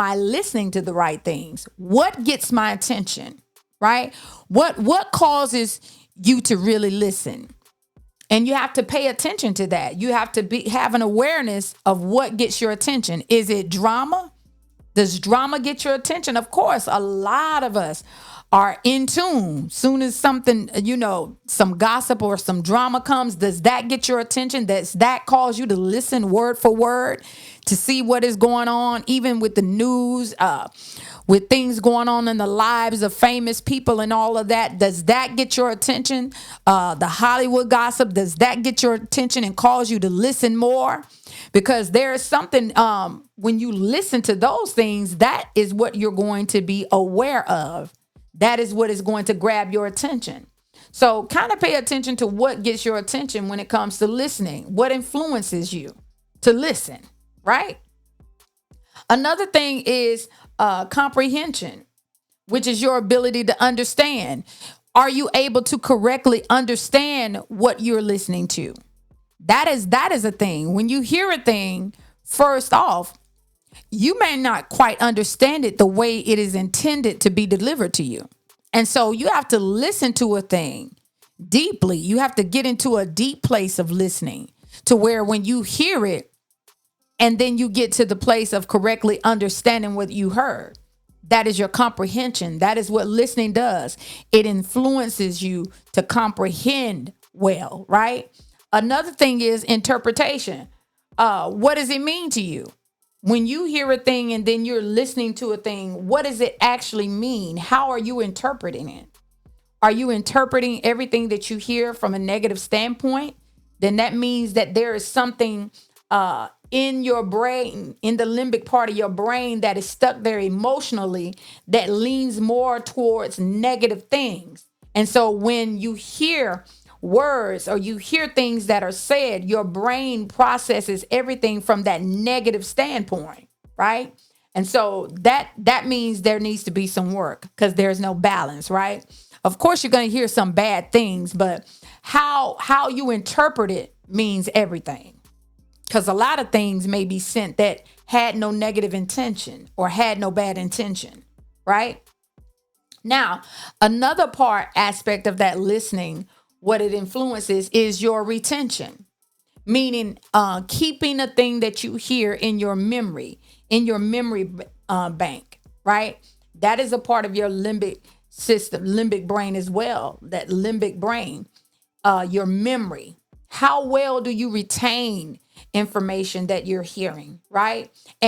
I listening to the right things? What gets my attention, right? What causes you to really listen? And you have to pay attention to that. You have to have an awareness of what gets your attention. Is it drama? Does drama get your attention? Of course, a lot of us are in tune. Soon as something, some gossip or some drama comes, does that get your attention? Does that cause you to listen word for word to see what is going on, even with the news, with things going on in the lives of famous people and all of that? Does that get your attention? The Hollywood gossip, does that get your attention and cause you to listen more? Because there is something, when you listen to those things, that is what you're going to be aware of. That is what is going to grab your attention. So kind of pay attention to what gets your attention when it comes to listening. What influences you to listen, right? Another thing is comprehension, which is your ability to understand. Are you able to correctly understand what you're listening to? That is a thing. When you hear a thing, first off, you may not quite understand it the way it is intended to be delivered to you. And so you have to listen to a thing deeply. You have to get into a deep place of listening to where when you hear it and then you get to the place of correctly understanding what you heard. That is your comprehension. That is what listening does. It influences you to comprehend well, right? Another thing is interpretation. What does it mean to you? When you hear a thing and then you're listening to a thing, what does it actually mean? How are you interpreting it? Are you interpreting everything that you hear from a negative standpoint? Then that means that there is something in your brain, in the limbic part of your brain that is stuck there emotionally that leans more towards negative things. And so when you hear words or you hear things that are said, your brain processes everything from that negative standpoint, right? And so that means there needs to be some work because there's no balance, right? Of course, you're going to hear some bad things, but how you interpret it means everything. Because a lot of things may be sent that had no negative intention or had no bad intention, right? Now, another aspect of that listening, what it influences is your retention, meaning keeping a thing that you hear in your memory bank, right? That is a part of your limbic system, limbic brain as well, that limbic brain, your memory. How well do you retain information that you're hearing, right? And